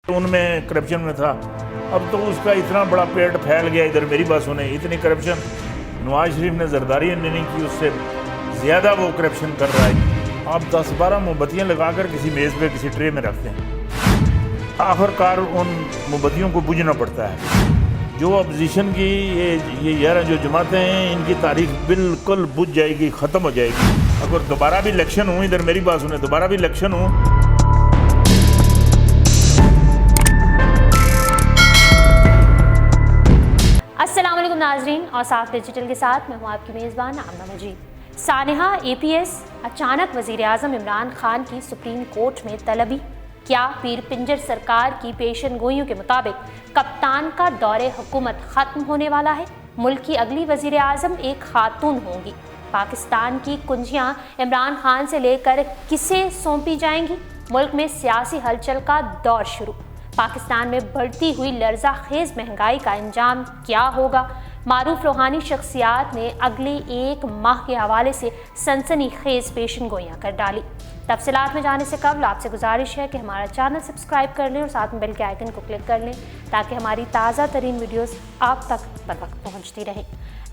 ان میں کرپشن میں تھا، اب تو اس کا اتنا بڑا پیٹ پھیل گیا ادھر میری بات سنیں، اتنی کرپشن نواز شریف نے زرداری نے نہیں کی، اس سے زیادہ وہ کرپشن کر رہا ہے۔ آپ 10-12 موم بتیاں لگا کر کسی میز پہ کسی ٹرے میں رکھتے ہیں، آخر کار ان موم بتیوں کو بجھنا پڑتا ہے۔ جو اپوزیشن کی یہ یار جو جماعتیں ہیں، ان کی تاریخ بالکل بجھ جائے گی، ختم ہو جائے گی۔ اگر دوبارہ بھی الیکشن ہوں، ادھر میری بات سنیں، دوبارہ بھی الیکشن ہوں، السلام علیکم ناظرین، اور صاف ڈیجیٹل کے ساتھ میں ہوں آپ کی میزبان آمنہ مجید۔ سانحہ APS اچانک وزیر اعظم عمران خان کی سپریم کورٹ میں طلبی، کیا پیر پنجر سرکار کی پیشن گوئیوں کے مطابق کپتان کا دور حکومت ختم ہونے والا ہے؟ ملک کی اگلی وزیر اعظم ایک خاتون ہوں گی؟ پاکستان کی کنجیاں عمران خان سے لے کر کسے سونپی جائیں گی؟ ملک میں سیاسی ہلچل کا دور شروع، پاکستان میں بڑھتی ہوئی لرزہ خیز مہنگائی کا انجام کیا ہوگا؟ معروف روحانی شخصیات نے اگلے 1 ماہ کے حوالے سے سنسنی خیز پیشن گوئیاں کر ڈالی۔ تفصیلات میں جانے سے قبل آپ سے گزارش ہے کہ ہمارا چینل سبسکرائب کر لیں اور ساتھ میں بیل کے آئیکن کو کلک کر لیں تاکہ ہماری تازہ ترین ویڈیوز آپ تک بر وقت پہنچتی رہیں۔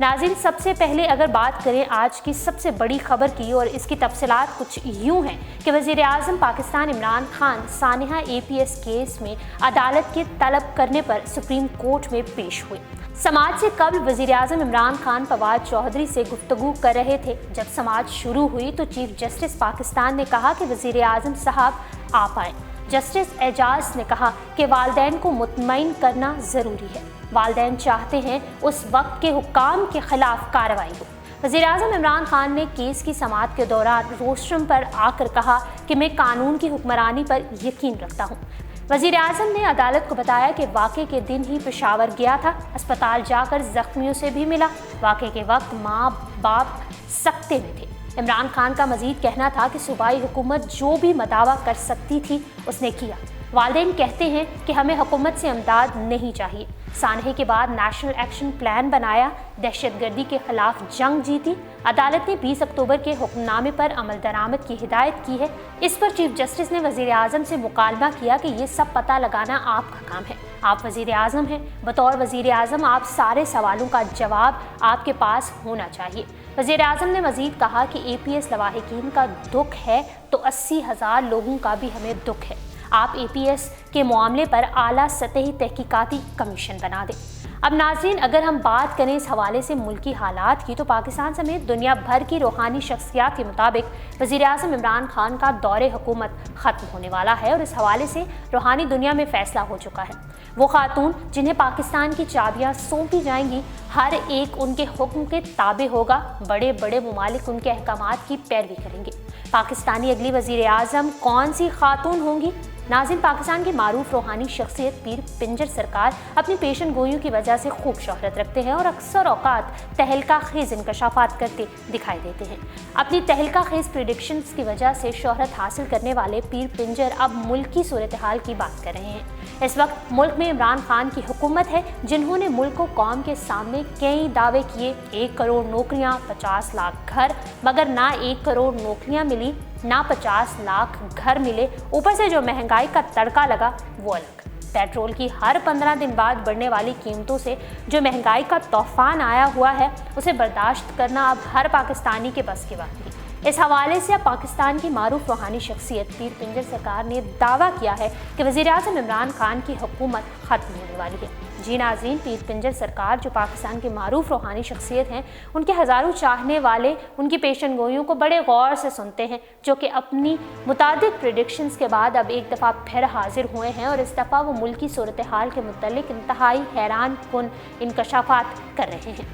ناظرین، سب سے پہلے اگر بات کریں آج کی سب سے بڑی خبر کی، اور اس کی تفصیلات کچھ یوں ہیں کہ وزیر اعظم پاکستان عمران خان سانحہ APS کیس میں عدالت کے طلب کرنے پر سپریم کورٹ میں پیش ہوئے۔ سماعت سے قبل وزیر اعظم عمران خان فواد چودھری سے گفتگو کر رہے تھے۔ جب سماعت شروع ہوئی تو چیف جسٹس پاکستان نے کہا کہ وزیر اعظم صاحب آپ آئیں۔ جسٹس اعجاز نے کہا کہ والدین کو مطمئن کرنا ضروری ہے، والدین چاہتے ہیں اس وقت کے حکام کے خلاف کارروائی ہو۔ وزیر اعظم عمران خان نے کیس کی سماعت کے دوران روسٹرم پر آ کر کہا کہ میں قانون کی حکمرانی پر یقین رکھتا ہوں۔ وزیر اعظم نے عدالت کو بتایا کہ واقعے کے دن ہی پشاور گیا تھا، اسپتال جا کر زخمیوں سے بھی ملا، واقعے کے وقت ماں باپ سکتے میں تھے۔ عمران خان کا مزید کہنا تھا کہ صوبائی حکومت جو بھی مداوا کر سکتی تھی اس نے کیا۔ والدین کہتے ہیں کہ ہمیں حکومت سے امداد نہیں چاہیے۔ سانحے کے بعد نیشنل ایکشن پلان بنایا، دہشت گردی کے خلاف جنگ جیتی۔ عدالت نے 20 اکتوبر کے حکم نامے پر عمل درآمد کی ہدایت کی ہے۔ اس پر چیف جسٹس نے وزیر اعظم سے مکالمہ کیا کہ یہ سب پتہ لگانا آپ کا کام ہے، آپ وزیر اعظم ہیں، بطور وزیر اعظم آپ سارے سوالوں کا جواب آپ کے پاس ہونا چاہیے۔ وزیر اعظم نے مزید کہا کہ APS لواحقین کا دکھ ہے تو 80,000 لوگوں کا بھی ہمیں دکھ ہے۔ آپ APS کے معاملے پر اعلیٰ سطحی تحقیقاتی کمیشن بنا دیں۔ اب ناظرین، اگر ہم بات کریں اس حوالے سے ملکی حالات کی، تو پاکستان سمیت دنیا بھر کی روحانی شخصیات کے مطابق وزیر اعظم عمران خان کا دور حکومت ختم ہونے والا ہے، اور اس حوالے سے روحانی دنیا میں فیصلہ ہو چکا ہے۔ وہ خاتون جنہیں پاکستان کی چابیاں سونپی جائیں گی، ہر ایک ان کے حکم کے تابع ہوگا، بڑے بڑے ممالک ان کے احکامات کی پیروی کریں گے۔ پاکستانی اگلی وزیر اعظم کون سی خاتون ہوں گی؟ ناظرین، پاکستان کی معروف روحانی شخصیت پیر پنجر سرکار اپنی پیشن گوئیوں کی وجہ سے خوب شہرت رکھتے ہیں اور اکثر اوقات تہلکہ خیز انکشافات کرتے دکھائی دیتے ہیں۔ اپنی تہلکہ خیز پریڈکشنز کی وجہ سے شہرت حاصل کرنے والے پیر پنجر اب ملک کی صورتحال کی بات کر رہے ہیں۔ اس وقت ملک میں عمران خان کی حکومت ہے، جنہوں نے ملک و قوم کے سامنے کئی دعوے کیے، 1 کروڑ نوکریاں، 50 لاکھ گھر، مگر نہ 1 کروڑ نوکریاں ملی، نہ 50 لاکھ گھر ملے، اوپر سے جو مہنگائی کا تڑکا لگا وہ الگ۔ پیٹرول کی ہر 15 دن بعد بڑھنے والی قیمتوں سے جو مہنگائی کا طوفان آیا ہوا ہے، اسے برداشت کرنا اب ہر پاکستانی کے بس کی بات نہیں۔ اس حوالے سے اب پاکستان کی معروف روحانی شخصیت پیر پنجر سرکار نے دعویٰ کیا ہے کہ وزیر اعظم عمران خان کی حکومت ختم ہونے والی ہے۔ جی ناظرین، پیر پنجر سرکار جو پاکستان کے معروف روحانی شخصیت ہیں، ان کے ہزاروں چاہنے والے ان کی پیشن گوئیوں کو بڑے غور سے سنتے ہیں، جو کہ اپنی متعدد پریڈکشنز کے بعد اب ایک دفعہ پھر حاضر ہوئے ہیں، اور اس دفعہ وہ ملکی صورتحال کے متعلق انتہائی حیران کن انکشافات کر رہے ہیں۔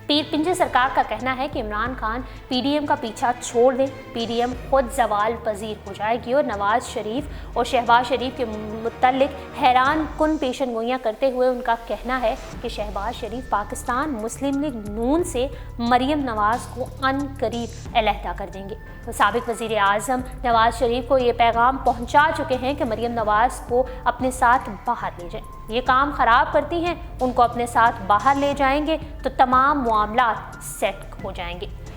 پیر پنجر سرکار کا کہنا ہے کہ عمران خان PDM کا پیچھا چھوڑ دیں، PDM خود زوال پذیر ہو جائے گی، اور نواز شریف اور شہباز شریف کے متعلق حیران کن پیشن گوئیاں کرتے ہوئے ان کا کہنا ہے کہ شہباز شریف پاکستان مسلم لیگ نون سے مریم نواز کو ان قریب علیحدہ کر دیں گے۔ سابق وزیر اعظم نواز شریف کو یہ پیغام پہنچا چکے ہیں کہ مریم نواز کو اپنے ساتھ باہر لے جائیں، یہ کام خراب کرتی ہیں، ان کو اپنے ساتھ باہر لے جائیں گے تو تمام معاملات سیٹ ہو جائیں گے۔